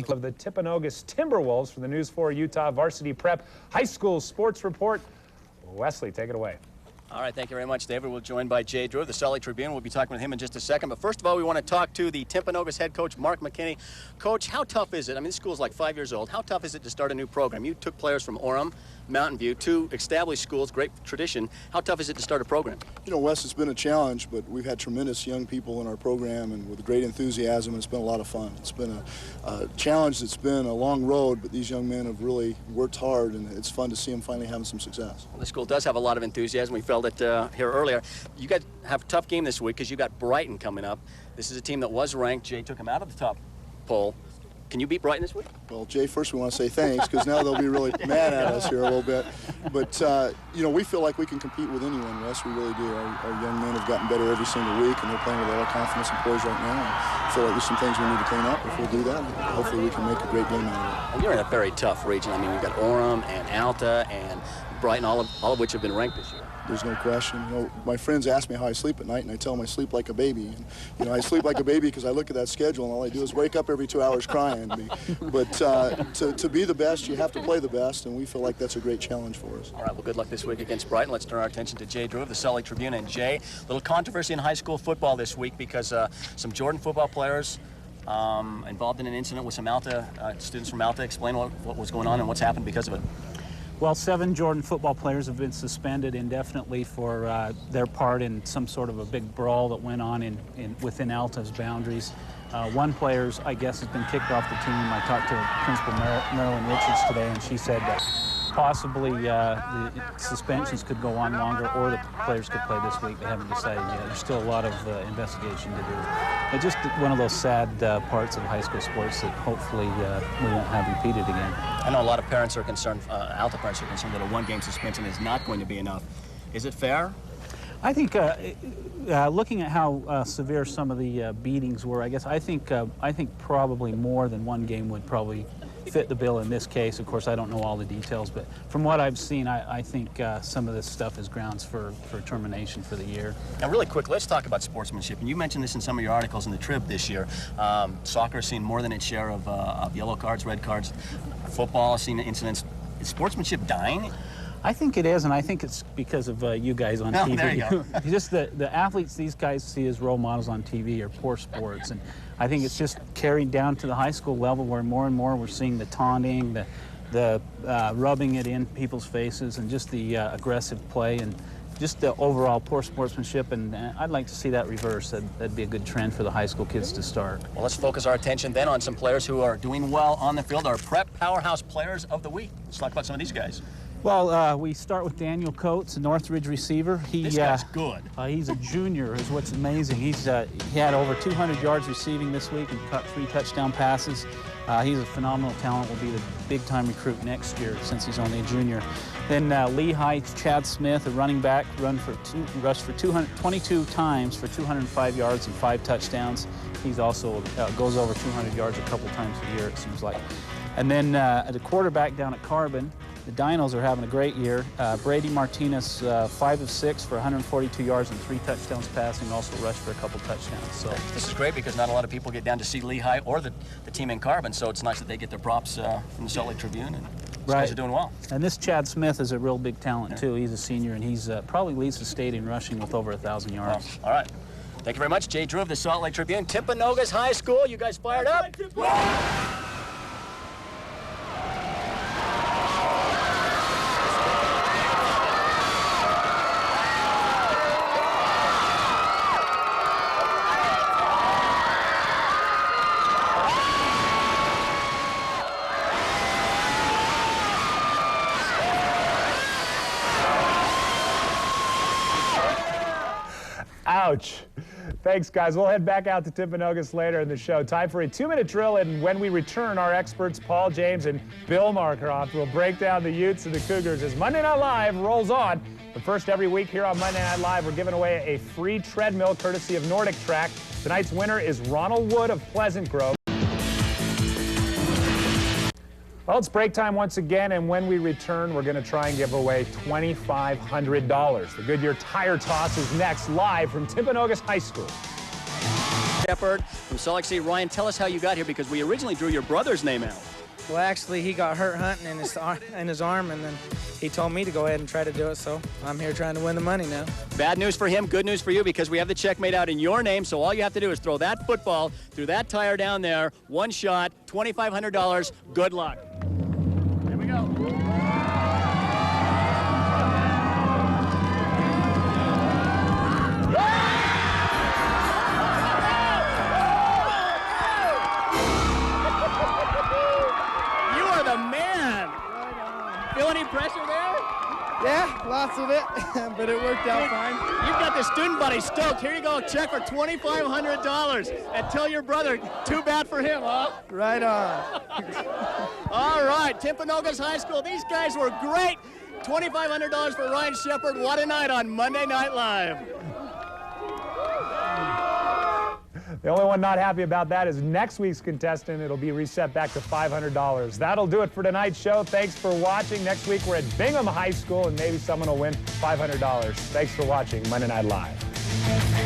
Of the Timpanogos Timberwolves for the News 4 Utah Varsity Prep High School Sports Report. Wesley, take it away. All right, thank you very much, David. We're joined by Jay Drew of the Salt Lake Tribune. We'll be talking with him in just a second. But first of all, we want to talk to the Timpanogos head coach, Mark McKinney. Coach, how tough is it? I mean, this school's like 5 years old. How tough is it to start a new program? You took players from Orem, Mountain View, two established schools, great tradition. How tough is it to start a program? You know, Wes, it's been a challenge, but we've had tremendous young people in our program and with great enthusiasm, and it's been a lot of fun. It's been a challenge that's been a long road, but these young men have really worked hard, and it's fun to see them finally having some success. Well, the school does have a lot of enthusiasm. We felt it here earlier. You guys have a tough game this week because you got Brighton coming up. This is a team that was ranked. Jay took them out of the top poll. Can you beat Brighton this week? Well, Jay, first we want to say thanks because now they'll be really mad at us here a little bit. But, you know, we feel like we can compete with anyone, Wes. We really do. Our young men have gotten better every single week, and they're playing with a lot of confidence and poise right now. And I feel like there's some things we need to clean up. If we'll do that, hopefully we can make a great game out of it. Well, you're in a very tough region. I mean, we've got Orem and Alta and Brighton, all of which have been ranked this year. There's no question. You know, my friends ask me how I sleep at night, and I tell them I sleep like a baby. And, you know, I sleep like a baby because I look at that schedule, and all I do is wake up every 2 hours crying. But to be the best, you have to play the best, and we feel like that's a great challenge for us. All right, well, good luck this week against Brighton. Let's turn our attention to Jay Drew of the Salt Lake Tribune. And Jay, a little controversy in high school football this week because some Jordan football players involved in an incident with some Alta students from Alta. Explain what was going on and what's happened because of it. Well, 7 Jordan football players have been suspended indefinitely for their part in some sort of a big brawl that went on within Alta's boundaries. One player, I guess, has been kicked off the team. I talked to Principal Marilyn Richards today, and she said that possibly the suspensions could go on longer or the players could play this week. They haven't decided yet. There's still a lot of investigation to do. But just one of those sad parts of high school sports that hopefully we won't have repeated again. I know a lot of parents are concerned, Alta parents are concerned that a one-game suspension is not going to be enough. Is it fair? I think looking at how severe some of the beatings were, I think probably more than one game would probably fit the bill in this case. Of course, I don't know all the details, but from what I've seen, I think some of this stuff is grounds for termination for the year. Now, really quick, let's talk about sportsmanship. And you mentioned this in some of your articles in the Trib this year. Soccer has seen more than its share of yellow cards, red cards. Football has seen incidents. Is sportsmanship dying? I think it is, and I think it's because of you guys on TV. There you go. Just the athletes these guys see as role models on TV are poor sports, and I think it's just carried down to the high school level where more and more we're seeing the taunting, the rubbing it in people's faces, and just the aggressive play, and just the overall poor sportsmanship, and I'd like to see that reverse. That'd be a good trend for the high school kids to start. Well, let's focus our attention then on some players who are doing well on the field, our prep powerhouse players of the week. Let's talk about some of these guys. Well, we start with Daniel Coates, a Northridge receiver. This guy's good. He's a junior, is what's amazing. He had over 200 yards receiving this week and caught 3 touchdown passes. He's a phenomenal talent. Will be the big-time recruit next year since he's only a junior. Then Lehigh, Chad Smith, a running back, rushed for 222 times for 205 yards and 5 touchdowns. He's also goes over 200 yards a couple times a year, it seems like. And then the quarterback down at Carbon, the Dinos are having a great year. Brady Martinez, 5 of 6 for 142 yards and 3 touchdowns passing, also rushed for a couple touchdowns. So this is great because not a lot of people get down to see Lehigh or the team in Carbon, so it's nice that they get their props from the Salt Lake Tribune, and these guys are doing well. And this Chad Smith is a real big talent, too. He's a senior, and he's probably leads the state in rushing with over 1,000 yards. All right. Thank you very much. Jay Drew of the Salt Lake Tribune. Timpanogos High School, you guys fired up? Ouch. Thanks, guys. We'll head back out to Timpanogos later in the show. Time for a 2-minute drill, and when we return, our experts Paul James and Bill Markroft will break down the Utes and the Cougars as Monday Night Live rolls on. But first, every week here on Monday Night Live, we're giving away a free treadmill courtesy of Nordic Track. Tonight's winner is Ronald Wood of Pleasant Grove. Well, it's break time once again, and when we return, we're going to try and give away $2,500. The Goodyear Tire Toss is next, live from Timpanogos High School. Shepherd from Salt Lake City. Ryan, tell us how you got here, because we originally drew your brother's name out. Well, actually, he got hurt hunting in his arm, and then he told me to go ahead and try to do it, so I'm here trying to win the money now. Bad news for him, good news for you, because we have the check made out in your name, so all you have to do is throw that football through that tire down there, one shot, $2,500. Good luck. Here we go. The man. Feel any pressure there? Yeah, lots of it, but it worked out fine. You've got the student buddy stoked. Here you go, check for $2,500. And tell your brother, too bad for him, huh? Right on. All right, Timpanogos High School. These guys were great. $2,500 for Ryan Shepherd. What a night on Monday Night Live. The only one not happy about that is next week's contestant. It'll be reset back to $500. That'll do it for tonight's show. Thanks for watching. Next week we're at Bingham High School, and maybe someone will win $500. Thanks for watching Monday Night Live.